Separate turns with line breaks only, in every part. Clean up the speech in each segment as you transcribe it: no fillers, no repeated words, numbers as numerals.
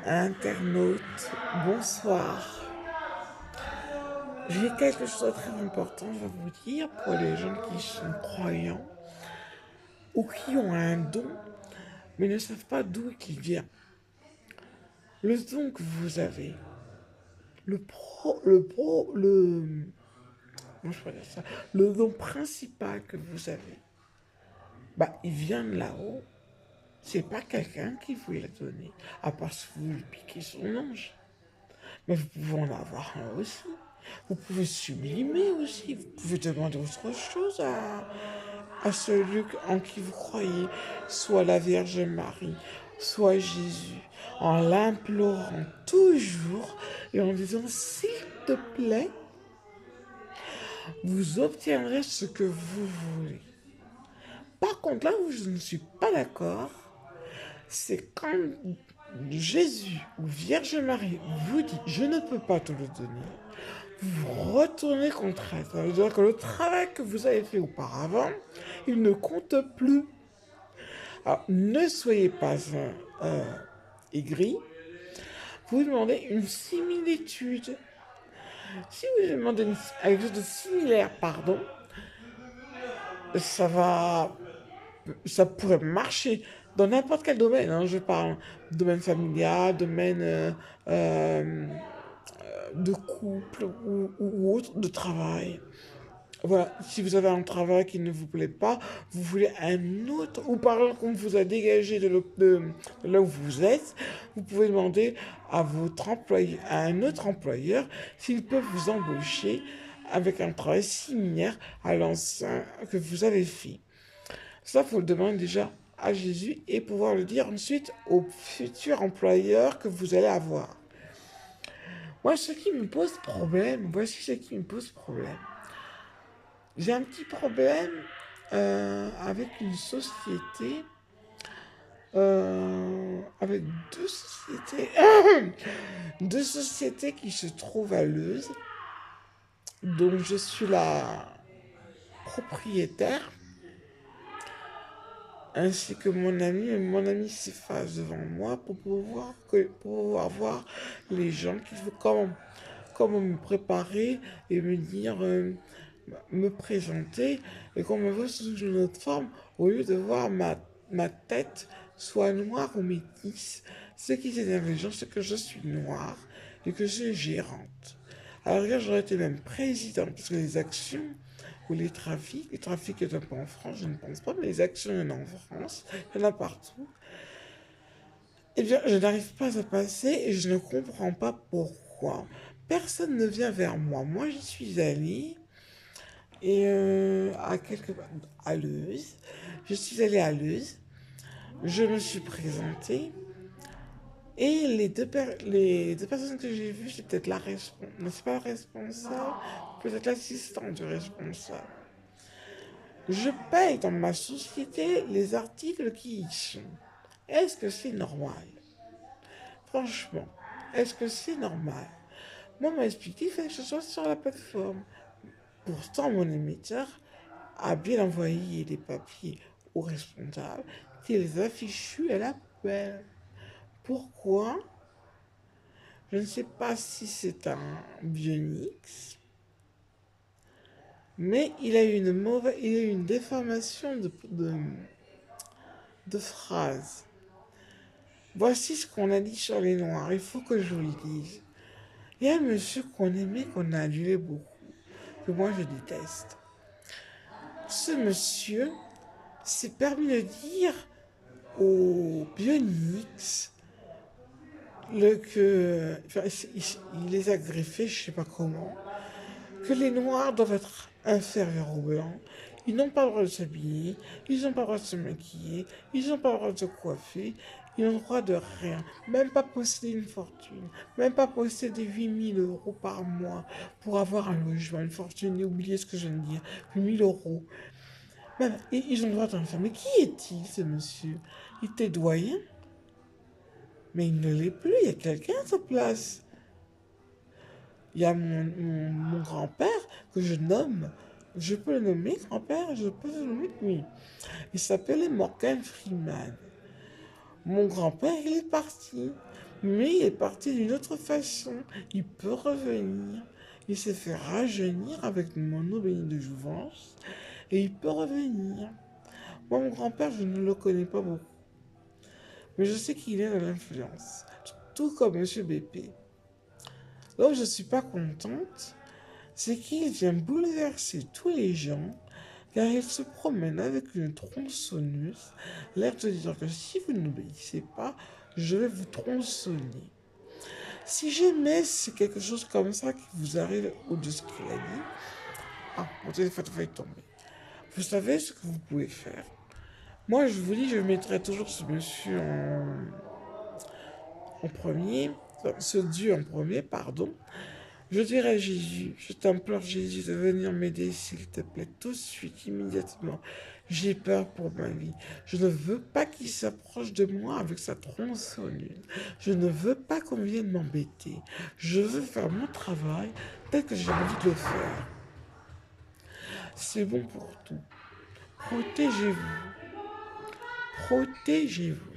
Internautes, bonsoir. J'ai quelque chose de très important à vous dire pour les gens qui sont croyants ou qui ont un don mais ne savent pas d'où il vient. Le don que vous avez, comment je pourrais dire ça, le don principal que vous avez, il vient de là-haut. C'est pas quelqu'un qui vous l'a donné, à part si vous lui piquez son ange. Mais vous pouvez en avoir un aussi. Vous pouvez sublimer aussi. Vous pouvez demander autre chose à celui en qui vous croyez, soit la Vierge Marie, soit Jésus, en l'implorant toujours et en disant s'il te plaît, vous obtiendrez ce que vous voulez. Par contre, là où je ne suis pas d'accord, c'est quand Jésus ou Vierge Marie vous dit je ne peux pas te le donner, vous retournez contre elle. Ça veut dire que le travail que vous avez fait auparavant, il ne compte plus. Alors, ne soyez pas aigri. Vous demandez une similitude. Si vous demandez quelque chose de similaire, pardon, ça va, ça pourrait marcher dans n'importe quel domaine. Hein, je parle domaine familial, domaine euh, de couple ou autre, de travail. Voilà, si vous avez un travail qui ne vous plaît pas, vous voulez un autre, ou par exemple, qu'on vous a dégagé de là où vous êtes, vous pouvez demander à votre employeur, à un autre employeur, s'il peut vous embaucher avec un travail similaire à l'ancien que vous avez fait. Ça, il faut le demander déjà à Jésus et pouvoir le dire ensuite au futur employeur que vous allez avoir. Moi, ce qui me pose problème, voici ce qui me pose problème. J'ai un petit problème avec une société, avec deux sociétés, deux sociétés qui se trouvent à Leuze, dont je suis la propriétaire, ainsi que mon ami. Et mon ami s'efface devant moi pour pouvoir voir les gens qui veulent comment me préparer et me dire, me présenter et qu'on me voit sous une autre forme au lieu de voir ma tête soit noire ou métisse. Ce qui est intelligent, c'est que je suis noire et que je suis gérante. Alors regarde, j'aurais été même présidente parce que les actions ou les trafics est un peu en France, je ne pense pas, mais les actions, il y en a en France, il y en a partout. Eh bien, je n'arrive pas à passer et je ne comprends pas pourquoi. Personne ne vient vers moi. Moi, j'y suis allée et à Leuze. Je suis allée à Leuze. Je me suis présentée. Et les deux personnes que j'ai vues, c'est peut-être la responsable. Non, c'est pas la responsable. Peut-être l'assistant du responsable. Je paye dans ma société les articles qui y sont. Est-ce que c'est normal? Franchement, est-ce que c'est normal? Moi, on m'a expliqué qu'il fallait que ce soit sur la plateforme. Pourtant, mon émetteur a bien envoyé les papiers au responsable qui les a fichus à la poubelle. Pourquoi? Je ne sais pas si c'est un Bionix, mais il a eu une déformation de phrase. Voici ce qu'on a dit sur les Noirs, il faut que je vous le dise. Il y a un monsieur qu'on aimait, qu'on a adulé beaucoup, que moi je déteste. Ce monsieur s'est permis de dire au Bionix il les a greffés, je sais pas comment, que les Noirs doivent être inférieurs aux Blancs. Ils n'ont pas le droit de s'habiller, ils n'ont pas le droit de se maquiller, ils n'ont pas le droit de se coiffer, ils n'ont le droit de rien. Même pas posséder une fortune, même pas posséder 8 000 € par mois pour avoir un logement, une fortune. Et oubliez ce que je viens de dire, 8 000 €. Même, ils ont le droit d'en faire. Mais qui est-il, ce monsieur? Il était doyen, mais il ne l'est plus, il y a quelqu'un à sa place. Il y a mon grand-père que je nomme. Je peux le nommer grand-père, je peux le nommer oui. Il s'appelait Morgan Freeman. Mon grand-père, il est parti. Mais il est parti d'une autre façon. Il peut revenir. Il s'est fait rajeunir avec mon eau bénie de jouvence. Et il peut revenir. Moi, mon grand-père, je ne le connais pas beaucoup. Mais je sais qu'il est de l'influence. Tout comme Monsieur BP. Là où je ne suis pas contente, c'est qu'il vient bouleverser tous les gens, car il se promène avec une tronçonneuse, l'air de dire que si vous n'obéissez pas, je vais vous tronçonner. Si jamais c'est quelque chose comme ça qui vous arrive au-dessus de ce qu'il a dit, ah, mon téléphone va tomber. Vous savez ce que vous pouvez faire. Moi, je vous dis, je mettrai toujours ce monsieur en premier, ce Dieu en premier, pardon. Je dirais à Jésus, je t'implore Jésus de venir m'aider s'il te plaît, tout de suite, immédiatement. J'ai peur pour ma vie. Je ne veux pas qu'il s'approche de moi avec sa tronçonneuse. Je ne veux pas qu'on vienne m'embêter. Je veux faire mon travail tel que j'ai envie de le faire. C'est bon pour tout. Protégez-vous. Protégez-vous.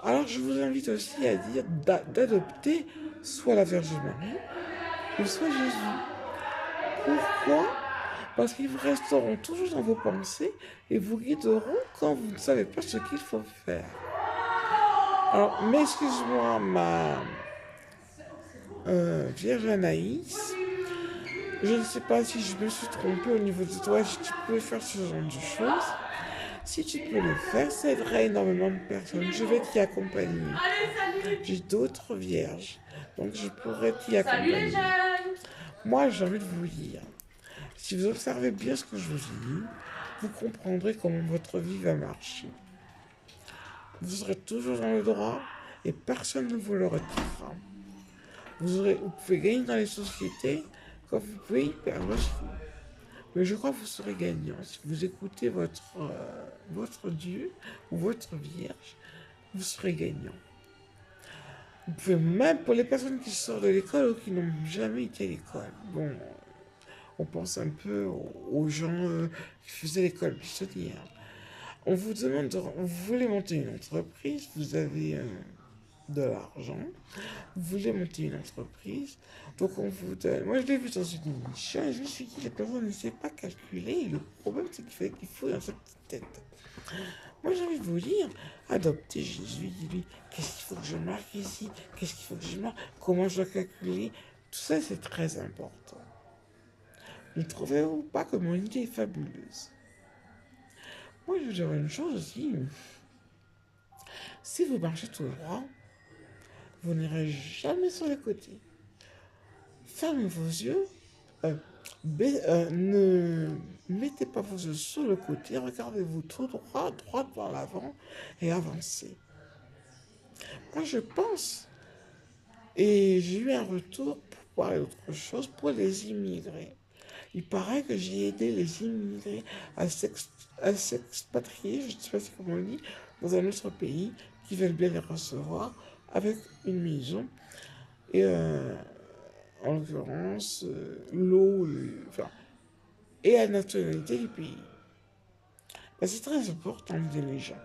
Alors je vous invite aussi à dire d'adopter soit la Vierge Marie ou soit Jésus. Pourquoi? Parce qu'ils vous resteront toujours dans vos pensées et vous guideront quand vous ne savez pas ce qu'il faut faire. Alors, m'excuse-moi, ma Vierge Anaïs. Je ne sais pas si je me suis trompée au niveau de toi, si tu peux faire ce genre de choses. Si tu peux le faire, ça aiderait énormément de personnes. Je vais t'y accompagner. J'ai d'autres vierges, donc je pourrais t'y accompagner. Moi, j'ai envie de vous dire, si vous observez bien ce que je vous dis, vous comprendrez comment votre vie va marcher. Vous serez toujours dans le droit et personne ne vous le retirera. Vous pouvez gagner dans les sociétés comme vous pouvez y perdre aussi. Mais je crois que vous serez gagnant si vous écoutez votre Dieu ou votre Vierge, vous serez gagnant. Vous pouvez même, pour les personnes qui sortent de l'école ou qui n'ont jamais été à l'école, bon, on pense un peu aux gens qui faisaient l'école buissonnière. On vous demande, vous voulez monter une entreprise, vous avez de l'argent, vous voulez monter une entreprise, donc on vous donne. Moi je l'ai vu dans une émission et je me suis dit, les personnes ne savent pas calculer, et le problème c'est qu'il faut dans sa petite tête. Moi j'ai envie de vous dire, adoptez Jésus, dis-lui, qu'est-ce qu'il faut que je marque ici, qu'est-ce qu'il faut que je marque, comment je dois calculer, tout ça c'est très important. Ne trouvez-vous pas que mon idée est fabuleuse? Moi, je vous dirais une chose aussi. Si vous marchez tout droit, vous n'irez jamais sur les côtés. Fermez vos yeux. Ne mettez pas vos yeux sur le côté. Regardez-vous tout droit, droit vers l'avant et avancez. Moi, je pense, et j'ai eu un retour pour parler d'autre chose, pour les immigrés. Il paraît que j'ai aidé les immigrés à s'expatrier, je ne sais pas si comment on dit, dans un autre pays qui veulent bien les recevoir avec une maison et en l'occurrence l'eau, enfin, et la nationalité du pays. Ben, c'est très important d'aider les gens.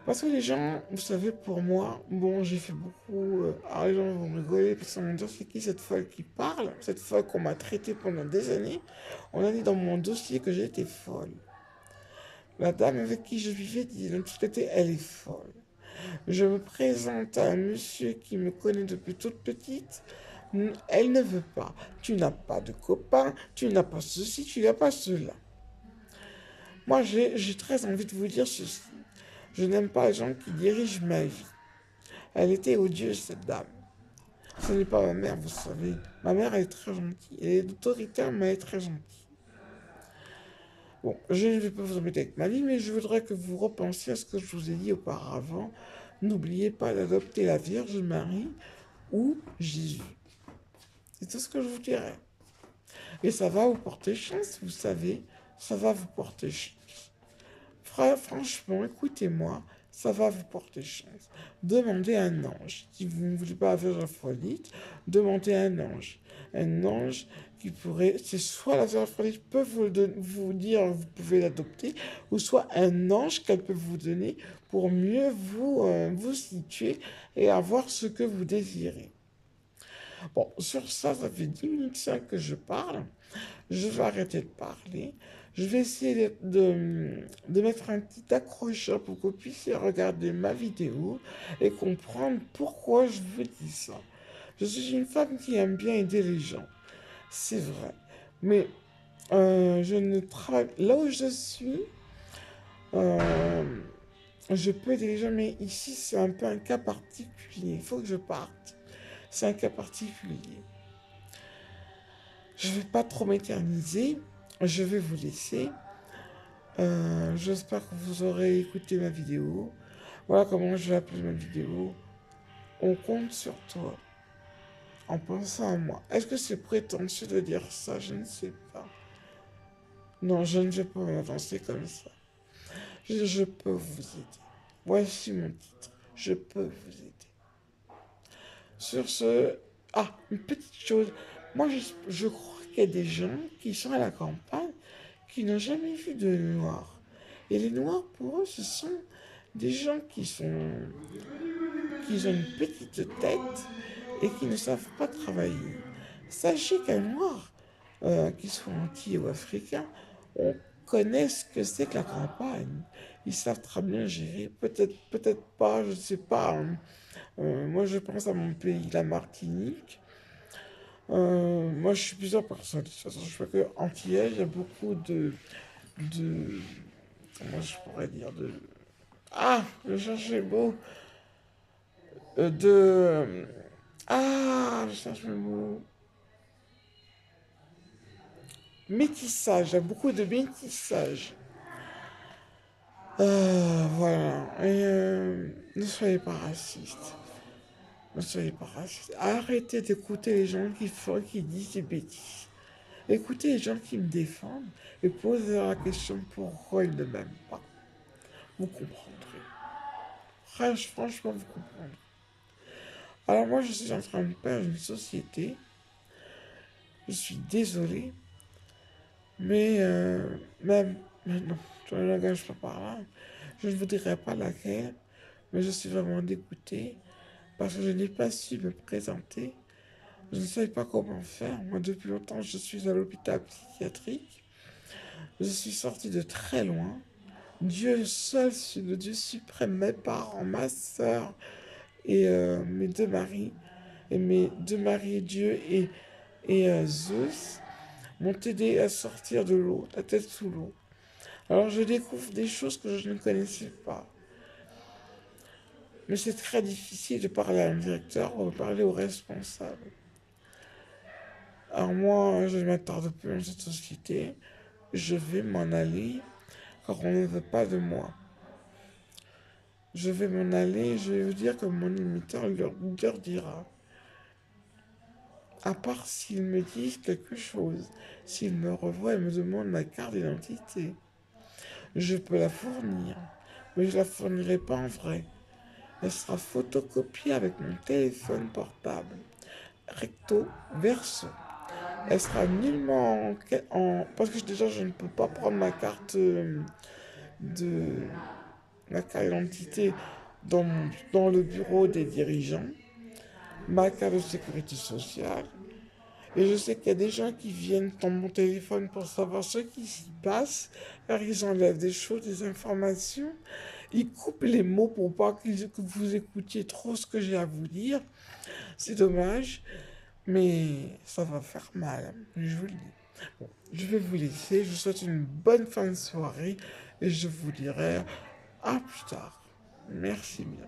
Parce que les gens, vous savez, pour moi, bon, j'ai fait beaucoup. Alors les gens vont rigoler parce qu'ils vont me dire c'est qui cette folle qui parle, cette folle qu'on m'a traitée pendant des années. On a dit dans mon dossier que j'étais folle. La dame avec qui je vivais disait de tout côté, elle est folle. Je me présente à un monsieur qui me connaît depuis toute petite. Elle ne veut pas. Tu n'as pas de copain, tu n'as pas ceci, tu n'as pas cela. Moi, j'ai très envie de vous dire ceci. Je n'aime pas les gens qui dirigent ma vie. Elle était odieuse, cette dame. Ce n'est pas ma mère, vous savez. Ma mère, elle est très gentille. Elle est autoritaire, mais elle est très gentille. Bon, je ne vais pas vous embêter avec ma vie, mais je voudrais que vous repensiez à ce que je vous ai dit auparavant. N'oubliez pas d'adopter la Vierge Marie ou Jésus. C'est tout ce que je vous dirais. Et ça va vous porter chance, vous savez. Ça va vous porter chance. Franchement, écoutez-moi. ça va vous porter chance. Demandez à un ange. Si vous ne voulez pas faire Aphrodite, demandez à un ange. Un ange qui pourrait, c'est soit la Vierge Aphrodite peut vous dire vous pouvez l'adopter, ou soit un ange qu'elle peut vous donner pour mieux vous situer et avoir ce que vous désirez. Bon, sur ça, ça fait 10 minutes 5 que je parle. Je vais arrêter de parler. Je vais essayer de mettre un petit accrocheur pour que vous puissiez regarder ma vidéo et comprendre pourquoi je vous dis ça. Je suis une femme qui aime bien aider les gens, c'est vrai. Mais je ne travaille... Là où je suis, euh, je peux aider les gens, mais ici, c'est un peu un cas particulier. Il faut que je parte. C'est un cas particulier. Je ne vais pas trop m'éterniser. Je vais vous laisser. J'espère que vous aurez écouté ma vidéo. Voilà comment je vais appeler ma vidéo. On compte sur toi. En pensant à moi. Est-ce que c'est prétentieux de dire ça? Je ne sais pas. Non, je ne vais pas m'avancer comme ça. Je peux vous aider. Voici mon titre. Je peux vous aider. Sur ce... Ah, une petite chose. Moi, je crois qu'il y a des gens qui sont à la campagne qui n'ont jamais vu de noirs. Et les noirs, pour eux, ce sont des gens qui ont une petite tête et qui ne savent pas travailler. Sachez qu'un noir, qu'il soit entier ou africain, on connaît ce que c'est que la campagne. Ils savent très bien gérer. Peut-être pas, je ne sais pas, hein. Moi, je pense à mon pays, la Martinique. Moi, je suis plusieurs personnes. De toute façon, je vois que Antillais, il y a beaucoup de, comment je pourrais dire, ah, je cherchais le mot, je cherche le mot, métissage, il y a beaucoup de métissage. Voilà, et ne soyez pas racistes. Ne soyez pas raciste. Arrêtez d'écouter les gens qui disent des bêtises. Écoutez les gens qui me défendent et posez la question pourquoi ils ne m'aiment pas. Vous comprendrez. Franchement, vous comprendrez. Alors moi, je suis en train de perdre une société. Je suis désolé. Mais même, mais non, je ne l'engage pas par là. Je ne vous dirai pas laquelle, mais je suis vraiment dégoûté parce que je n'ai pas su me présenter. Je ne savais pas comment faire. Moi, depuis longtemps, je suis à l'hôpital psychiatrique. Je suis sorti de très loin. Dieu seul, le Dieu suprême, mes parents, ma soeur et mes deux maris, et mes deux maris, Dieu et Zeus, m'ont aidé à sortir de l'eau, la tête sous l'eau. Alors je découvre des choses que je ne connaissais pas. Mais c'est très difficile de parler à un directeur ou de parler au responsable. Alors moi, je ne m'attarde plus dans cette société. Je vais m'en aller car on ne veut pas de moi. Je vais m'en aller, je vais vous dire que mon imiteur leur dira. À part s'ils me disent quelque chose, s'ils me revoient et me demandent ma carte d'identité, je peux la fournir, mais je ne la fournirai pas en vrai. Elle sera photocopiée avec mon téléphone portable, recto verso. Elle sera nullement parce que déjà je ne peux pas prendre ma carte de ma carte d'identité dans le bureau des dirigeants, ma carte de sécurité sociale. Et je sais qu'il y a des gens qui viennent dans mon téléphone pour savoir ce qui s'y passe, car ils enlèvent des choses, des informations. Ils coupent les mots pour pas que vous écoutiez trop ce que j'ai à vous dire. C'est dommage, mais ça va faire mal, je vous le dis. Bon, je vais vous laisser, je vous souhaite une bonne fin de soirée et je vous dirai à plus tard. Merci bien.